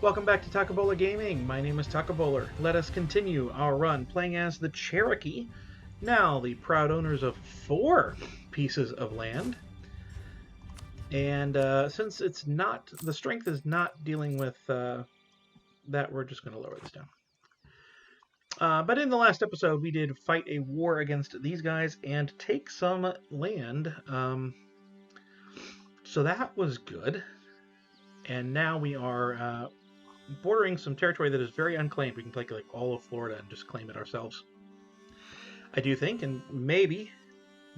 Welcome back to Takabola Gaming. My name is Takabola. Let us continue our run playing as the Cherokee, now the proud owners of 4 pieces of land. And since it's not, the strength is not dealing with that, we're just going to lower this down. But in the last episode, we did fight a war against these guys and take some land. So that was good. And now we are bordering some territory that is very unclaimed. We can take like all of Florida and just claim it ourselves, I do think, and maybe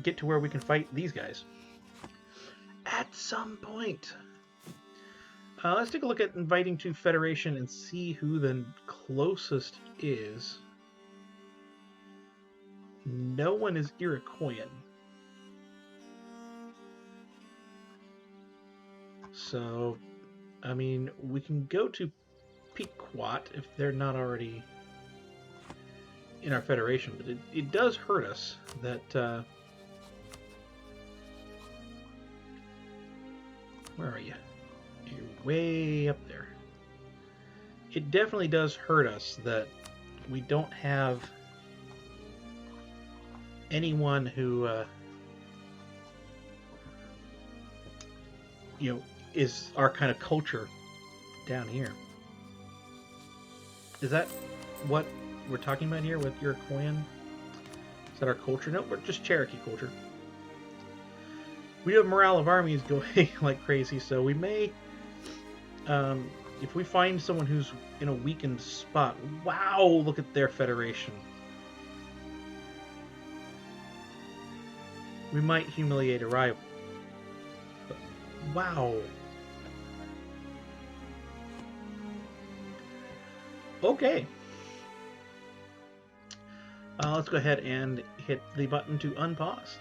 get to where we can fight these guys at some point. Let's take a look at inviting to Federation and see who the closest is. No one is Iroquoian. So, I mean, we can go to Pequot if they're not already in our Federation, but it does hurt us that... where are you? You're way up there. It definitely does hurt us that we don't have anyone who, you know, is our kind of culture down here. Is that what we're talking about here with Iroquoian? Is that our culture? No, we're just Cherokee culture. We do have morale of armies going like crazy, so we may, if we find someone who's in a weakened spot, wow, look at their federation. We might humiliate a rival. But, wow. Okay. Let's go ahead and hit the button to unpause.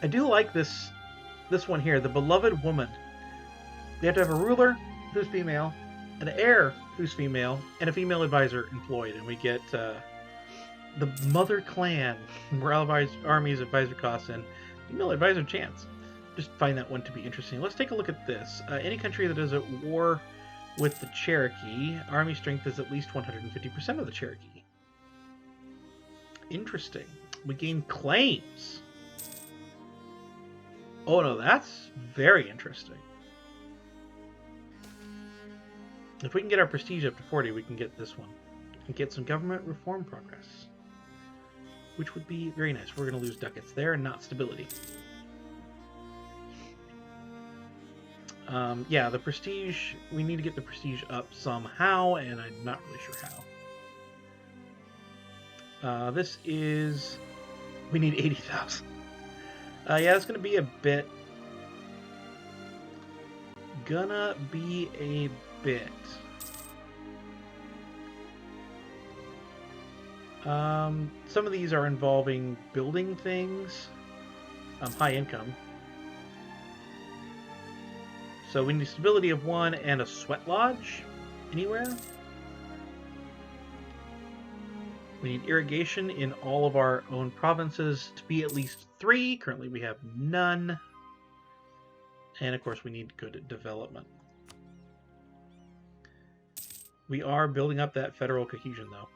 I do like this one here, the beloved woman. They have to have a ruler who's female, an heir who's female, and a female advisor employed, and we get the mother clan, morale of armies, advisor costs, and female advisor chance. Just find that one to be interesting. Let's take a look at this. Any country that is at war with the Cherokee, army strength is at least 150% of the Cherokee. Interesting. We gain claims. Oh no, that's very interesting. If we can get our prestige up to 40, we can get this one. And get some government reform progress, which would be very nice. We're going to lose ducats there, not stability. Yeah, the prestige, we need to get the prestige up somehow, and I'm not really sure how. This is... we need 80,000. Yeah, it's going to be a bit. Some of these are involving building things. High income. So we need stability of 1 and a sweat lodge anywhere. We need irrigation in all of our own provinces to be at least 3. Currently we have none. And of course we need good development. We are building up that federal cohesion though,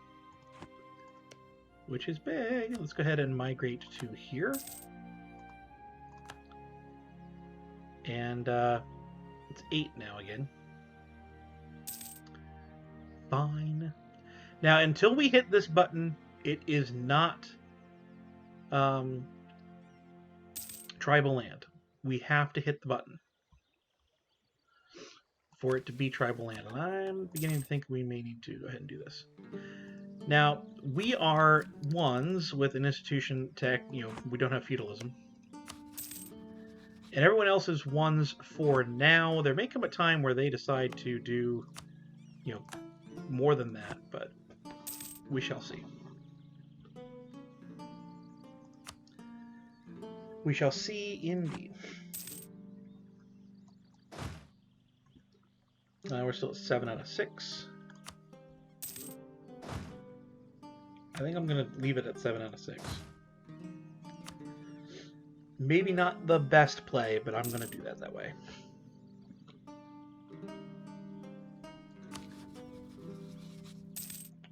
which is big. Let's go ahead and migrate to here. And it's 8 now again. Fine. Now, until we hit this button, it is not tribal land. We have to hit the button for it to be tribal land. And I'm beginning to think we may need to go ahead and do this. Now, we are ones with an institution tech, you know, we don't have feudalism. And everyone else is ones for now. There may come a time where they decide to do, you know, more than that, but we shall see. We shall see indeed. We're still at 7 out of 6. I think I'm going to leave it at 7 out of 6. Maybe not the best play, but I'm going to do that way.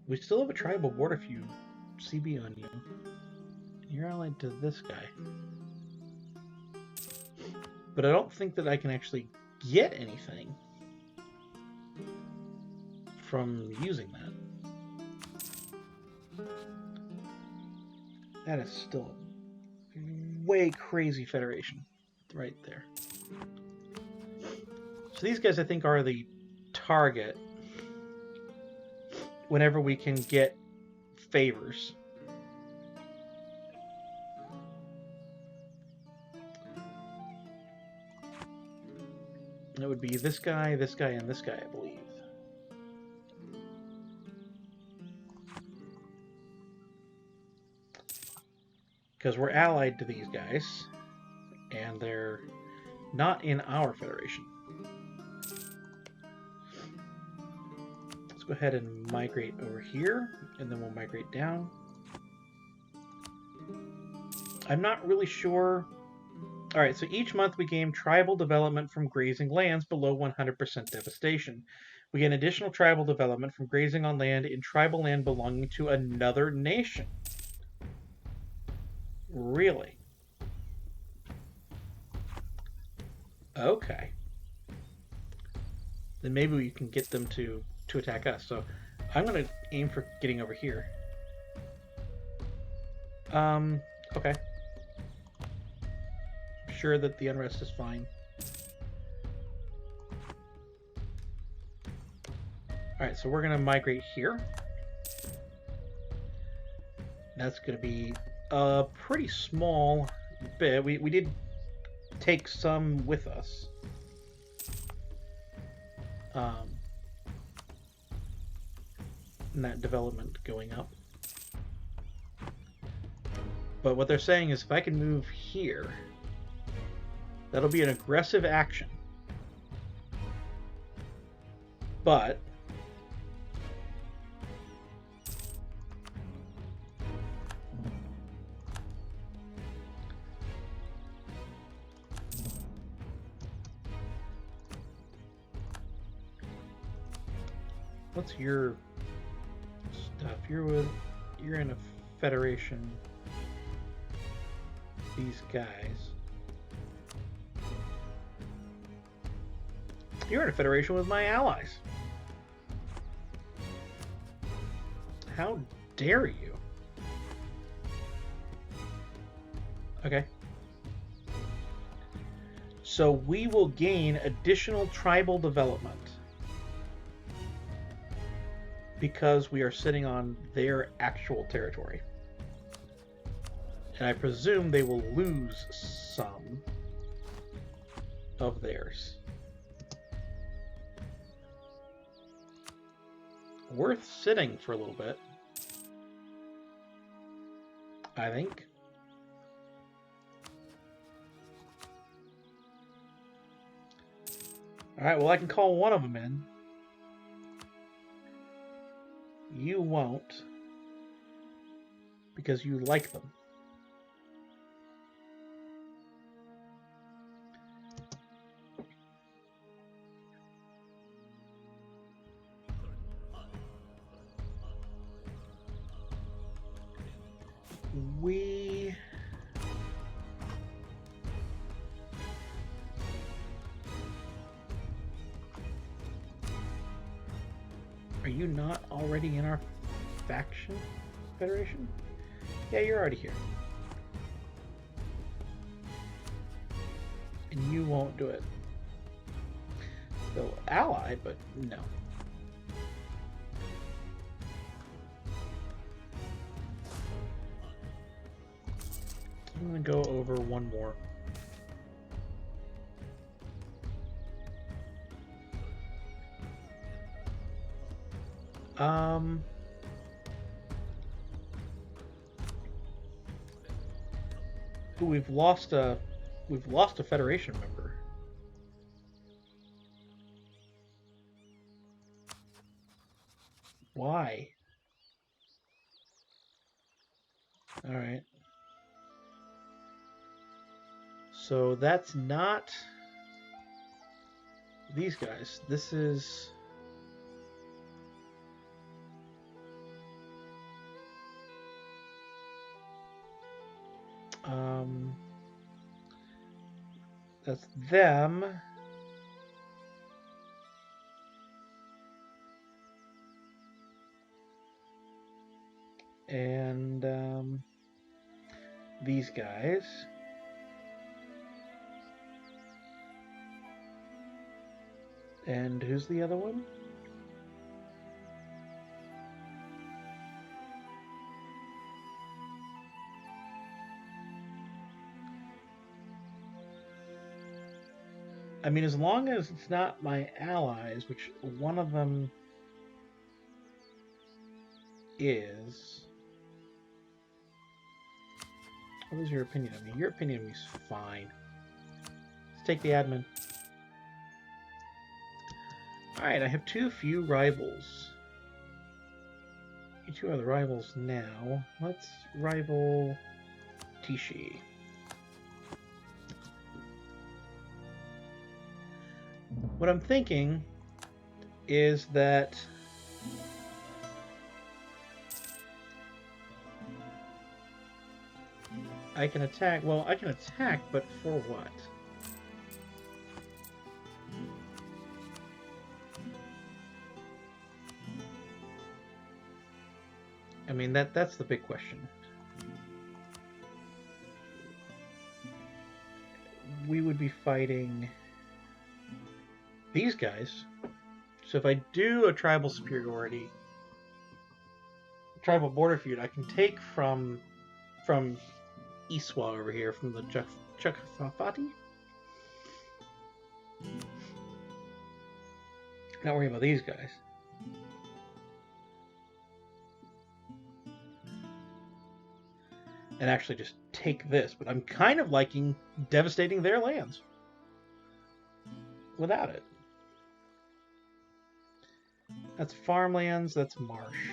We still have a tribal border feud CB on you. You're allied to this guy. But I don't think that I can actually get anything from using that. That is still a way crazy federation right there. So these guys, I think, are the target whenever we can get favors. It would be this guy, and this guy, I believe. Because we're allied to these guys, and they're not in our federation. Let's go ahead and migrate over here, and then we'll migrate down. I'm not really sure. All right, so each month we gain tribal development from grazing lands below 100% devastation. We gain additional tribal development from grazing on land in tribal land belonging to another nation. Really? Okay. Then maybe we can get them to attack us. So I'm going to aim for getting over here. Okay. I'm sure that the unrest is fine. Alright, so we're going to migrate here. That's going to be a pretty small bit. We did take some with us. And that development going up. But what they're saying is if I can move here, that'll be an aggressive action. But what's your stuff? You're in a federation. These guys. You're in a federation with my allies. How dare you? Okay. So we will gain additional tribal development because we are sitting on their actual territory. And I presume they will lose some of theirs. Worth sitting for a little bit, I think. Alright, well I can call one of them in. You won't, because you like them. Are you not already in our faction federation? Yeah, you're already here. And you won't do it. They'll ally, but no. I'm gonna go over one more. We've lost a federation member. Why? All right. So that's not these guys. This is That's them. And these guys. And who's the other one? I mean, as long as it's not my allies, which one of them is. What is your opinion of me? Your opinion of me is fine. Let's take the admin. Alright, I have too few rivals. You two are the rivals now. Let's rival Tishi. What I'm thinking is that I can attack. Well, I can attack, but for what? I mean, that's the big question. We would be fighting these guys. So if I do a tribal superiority, tribal border feud, I can take from Iswa over here, from the Chakafati. Not worry about these guys. And actually just take this, but I'm kind of liking devastating their lands without it. That's farmlands, that's marsh.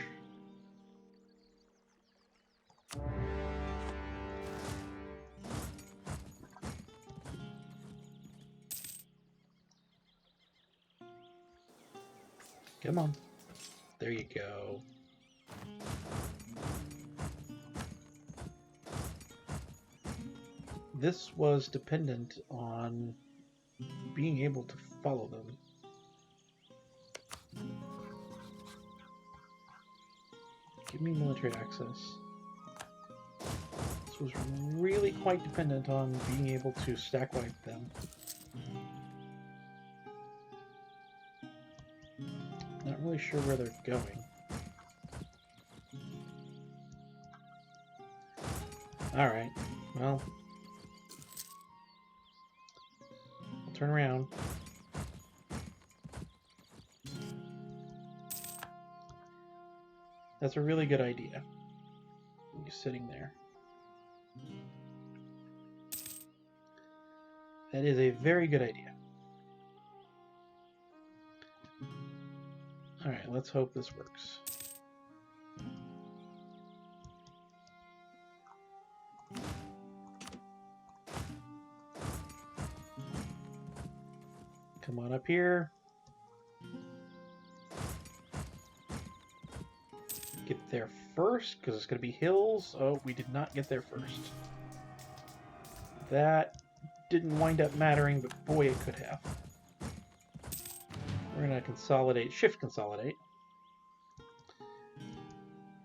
Come on. There you go. This was dependent on being able to follow them. Give me military access. This was really quite dependent on being able to stack wipe them. Not really sure where they're going. Alright, well, I'll turn around. That's a really good idea. You're sitting there. That is a very good idea. Alright, let's hope this works. Come on up here. Get there first, because it's going to be hills. Oh, we did not get there first. That didn't wind up mattering, but boy, it could have. We're going to consolidate, shift consolidate.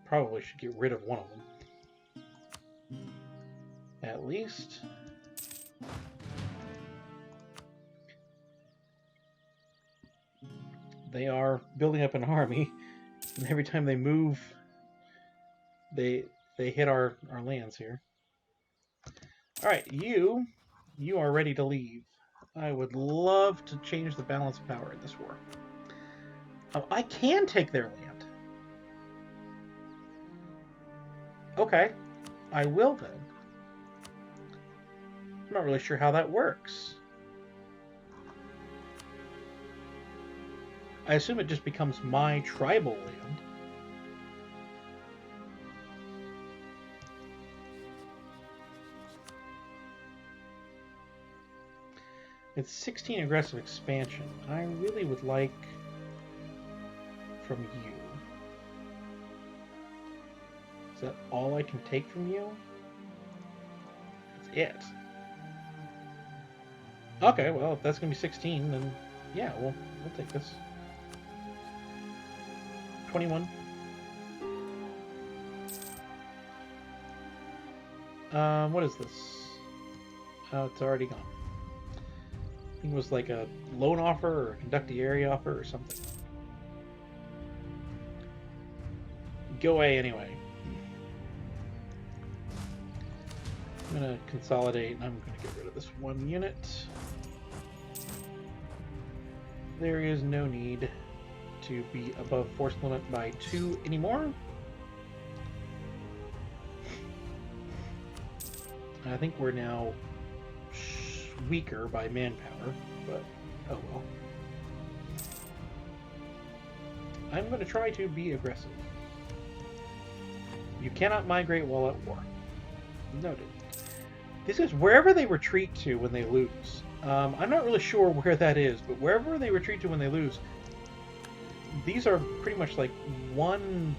Probably should get rid of one of them. At least. They are building up an army, and every time they move, they hit our lands here. Alright, you are ready to leave. I would love to change the balance of power in this war. Oh, I can take their land. Okay, I will then. I'm not really sure how that works. I assume it just becomes my tribal land. It's 16 aggressive expansion. I really would like from you. Is that all I can take from you? it. Okay, well, if that's going to be 16, then yeah, we'll take this. 21. What is this? Oh, it's already gone. I think it was like a loan offer or a conductee area offer or something. Go away anyway. I'm going to consolidate, and I'm going to get rid of this one unit. There is no need to be above force limit by 2 anymore. I think we're now weaker by manpower, but oh well. I'm going to try to be aggressive. You cannot migrate while at war. Noted. This is wherever they retreat to when they lose. I'm not really sure where that is, but wherever they retreat to when they lose, these are pretty much like one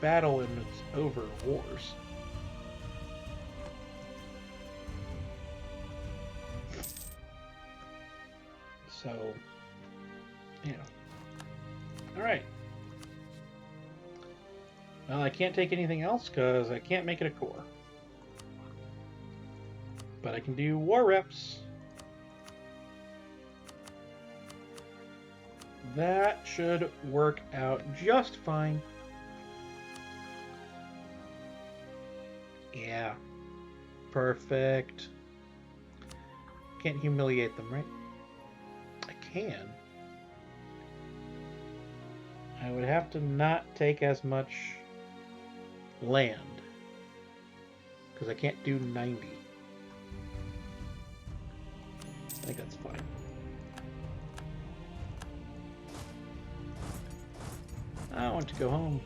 battle and it's over wars. So, yeah. Alright. Well, I can't take anything else because I can't make it a core. But I can do war reps. That should work out just fine. Yeah. Perfect. Can't humiliate them, right? I can. I would have to not take as much land. Because I can't do 90. I think that's fine. I want to go home.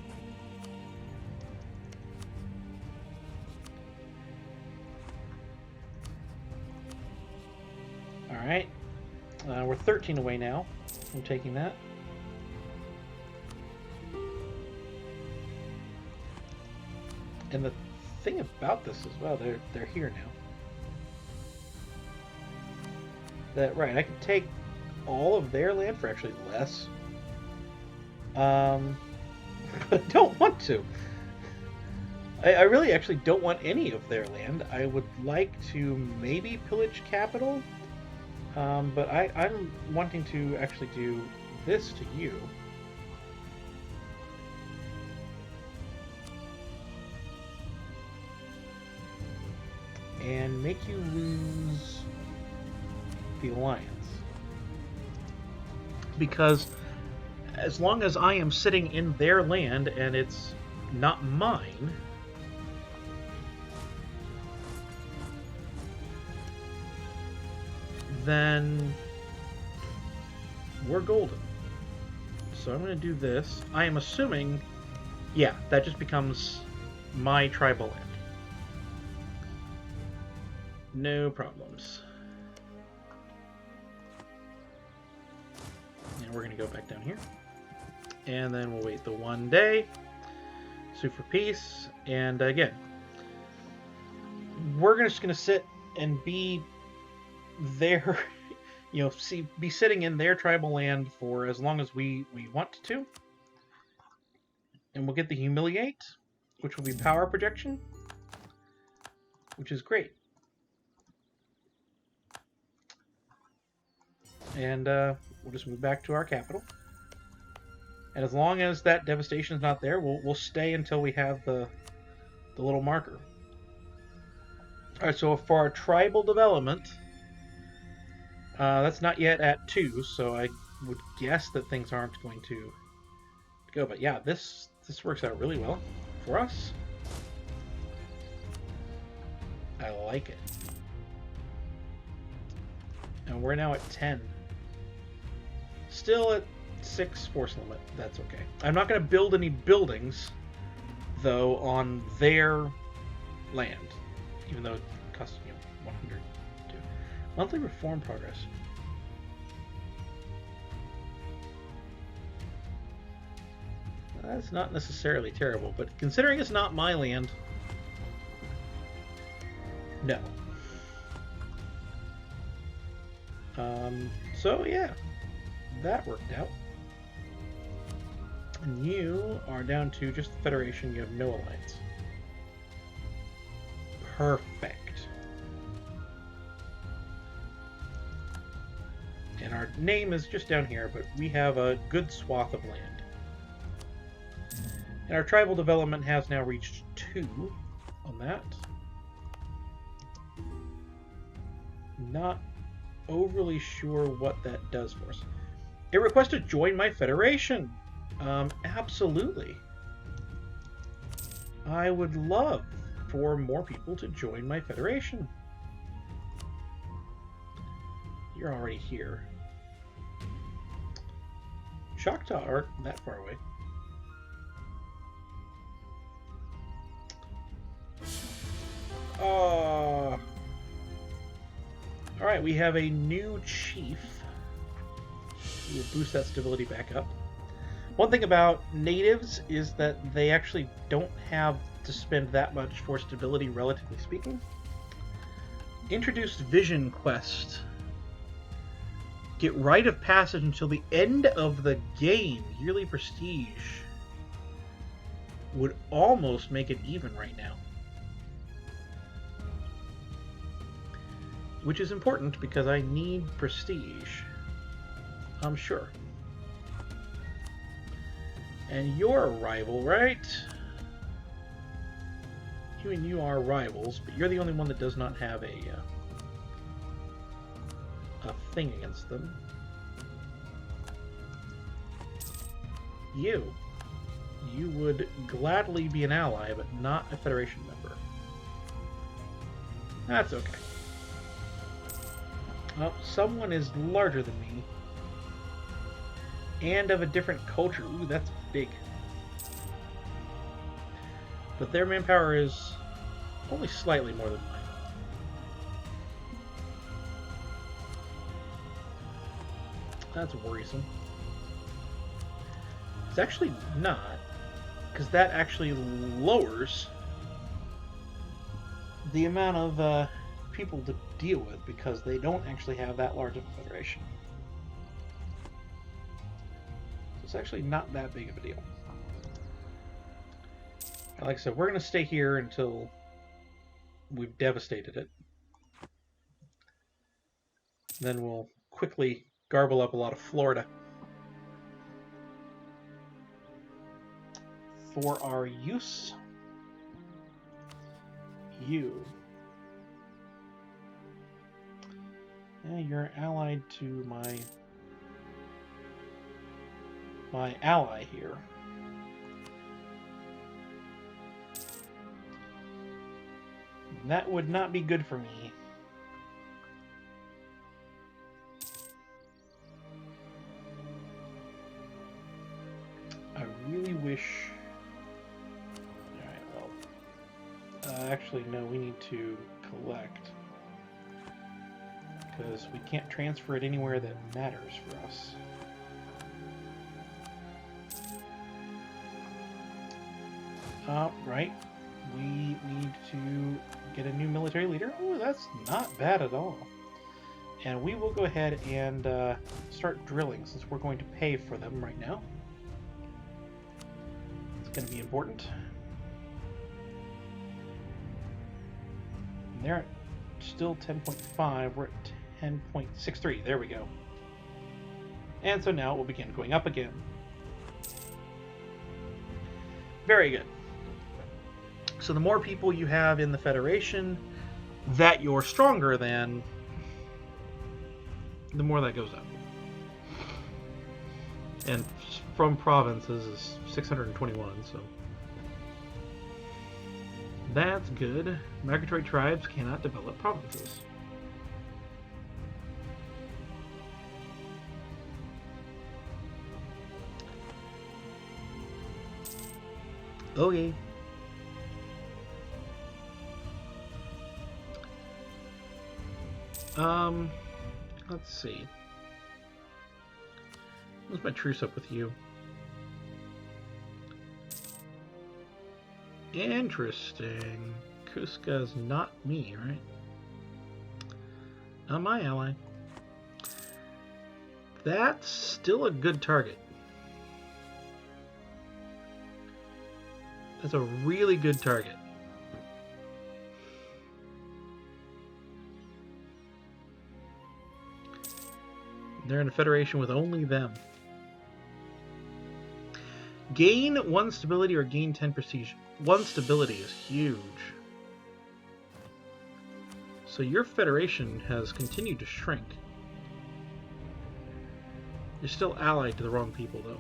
Alright. We're 13 away now from taking that. And the thing about this as well, they're here now. Right, I can take all of their land for actually less. But I don't want to. I really actually don't want any of their land. I would like to maybe pillage capital. But I'm wanting to actually do this to you. And make you lose the alliance. Because as long as I am sitting in their land and it's not mine, then we're golden. So I'm going to do this. I am assuming, yeah, that just becomes my tribal land. No problems. And we're going to go back down here. And then we'll wait the 1 day. Sue for peace. And again, we're just going to sit and be there, you know, be sitting in their tribal land for as long as we want to. And we'll get the humiliate, which will be power projection, which is great. And we'll just move back to our capital. And as long as that devastation is not there, we'll stay until we have the little marker. All right, so for our tribal development, that's not yet at 2, so I would guess that things aren't going to go. But yeah, this works out really well for us. I like it. And we're now at 10. Still at 6 force limit. That's okay. I'm not going to build any buildings, though, on their land, even though it costs 100 to monthly reform progress. That's not necessarily terrible, but considering it's not my land, no. So yeah, that worked out. And you are down to just the Federation. You have no alliance. Perfect. And our name is just down here, but we have a good swath of land. And our tribal development has now reached 2 on that. Not overly sure what that does for us. It requests to join my federation. Absolutely. I would love for more people to join my federation. You're already here. Choctaw aren't that far away. Alright, we have a new chief. We'll boost that stability back up. One thing about natives is that they actually don't have to spend that much for stability, relatively speaking. Introduced Vision Quest. Get Rite of Passage until the end of the game. Yearly Prestige. Would almost make it even right now. Which is important because I need prestige. I'm sure. And you're a rival, right? You and you are rivals, but you're the only one that does not have a thing against them. You would gladly be an ally, but not a Federation member. That's okay. Well, someone is larger than me. And of a different culture. Ooh, that's big. But their manpower is only slightly more than mine. That's worrisome. It's actually not, because that actually lowers the amount of people to deal with, because they don't actually have that large of a federation. So it's actually not that big of a deal. Like I said, we're going to stay here until we've devastated it. Then we'll quickly garble up a lot of Florida. For our use, you. Yeah, you're allied to my ally here. That would not be good for me. I really wish... Alright, well... actually, no, we need to collect. Because we can't transfer it anywhere that matters for us. Right. We need to get a new military leader. Oh, that's not bad at all. And we will go ahead and start drilling, since we're going to pay for them right now. It's going to be important. And they're at still 10.5. We're at 10.63. There we go. And so now it will begin going up again. Very good. So the more people you have in the Federation that you're stronger than, the more that goes up. And from provinces is 621, so that's good. Migratory tribes cannot develop provinces. Okay. Let's see. What's my truce up with you? Interesting. Kuska's not me, right? Not my ally. That's still a good target. That's a really good target. They're in a federation with only them. Gain 1 stability or gain 10 prestige. 1 stability is huge. So your federation has continued to shrink. You're still allied to the wrong people, though.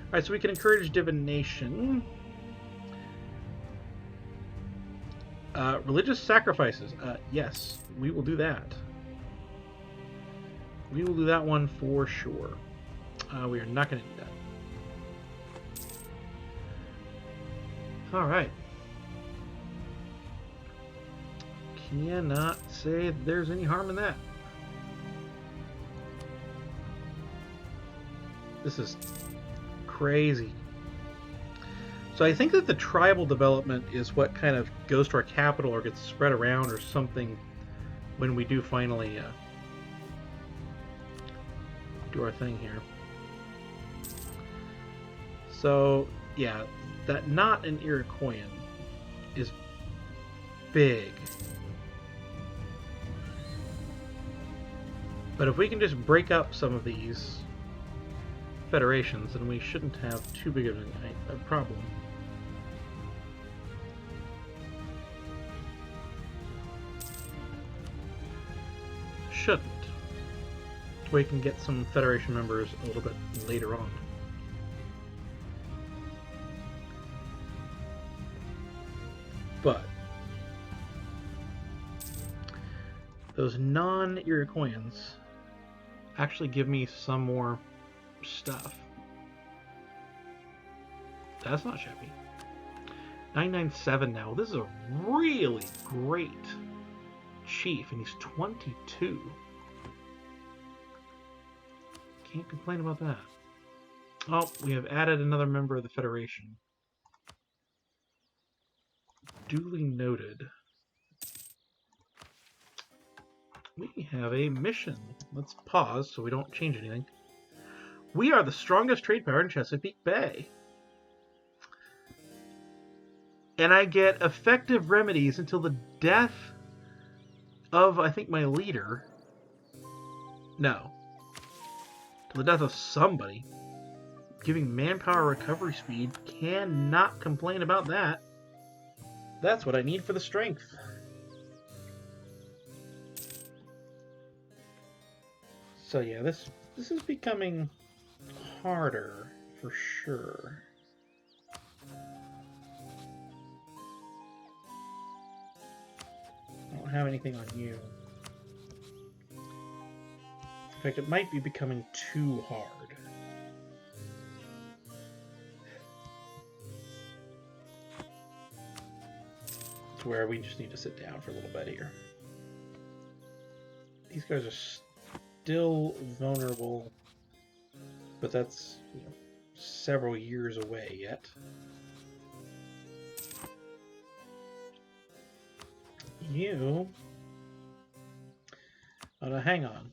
Alright, so we can encourage divination. Religious sacrifices. Yes, we will do that. We will do that one for sure. We are not going to do that. Alright. Cannot say there's any harm in that. This is crazy. So I think that the tribal development is what kind of goes to our capital or gets spread around or something when we do finally do our thing here. So yeah, that not an Iroquoian is big. But if we can just break up some of these federations, then we shouldn't have too big of a problem. Shouldn't. We can get some federation members a little bit later on. But those non-Iroquoians actually give me some more stuff. That's not shabby. 997 now. This is a really great chief, and he's 22. Can't complain about that. Oh, we have added another member of the Federation. Duly noted. We have a mission. Let's pause so we don't change anything. We are the strongest trade power in Chesapeake Bay. And I get effective remedies until the death of, I think, my leader. No. Till the death of somebody. Giving manpower recovery speed. Cannot complain about that. That's what I need for the strength. So yeah, this is becoming harder for sure. I don't have anything on you. In fact, it might be becoming too hard. It's where we just need to sit down for a little bit here. These guys are still vulnerable, but that's, you know, several years away yet. You... Oh, no, hang on.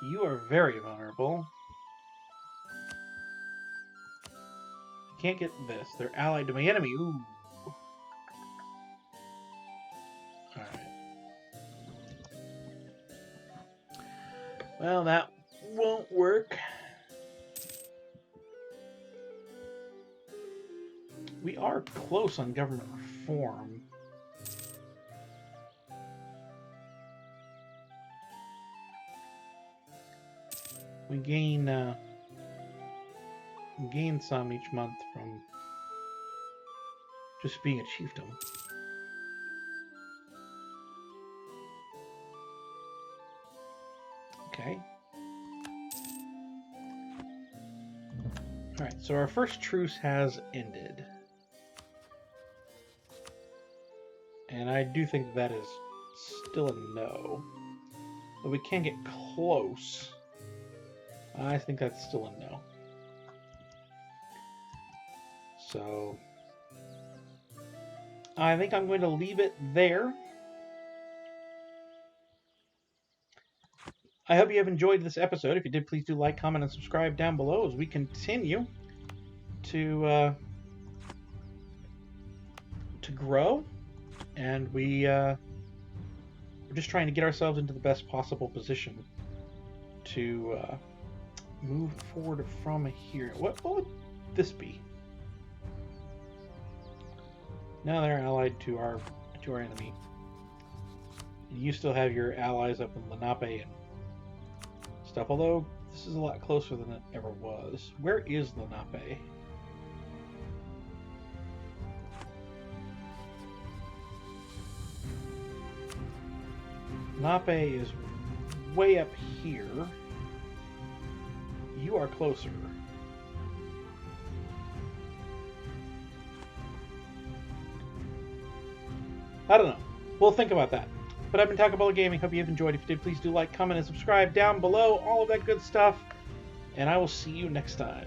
You are very vulnerable. Can't get this. They're allied to my enemy. Ooh. Alright. Well, that won't work. We are close on government reform. We gain some each month from just being a chiefdom. Okay. Alright, so our first truce has ended. And I do think that is still a no. But we can get close. I think that's still a no. So I think I'm going to leave it there. I hope you have enjoyed this episode. If you did, please do like, comment, and subscribe down below as we continue to grow, and we're just trying to get ourselves into the best possible position to move forward from here. What would this be? Now they're allied to our enemy. You still have your allies up in Lenape and stuff, although this is a lot closer than it ever was. Where is Lenape? Lenape is way up here. You are closer. I don't know. We'll think about that. But I've been Taco Gaming. Hope you have enjoyed. If you did, please do like, comment, and subscribe down below. All of that good stuff. And I will see you next time.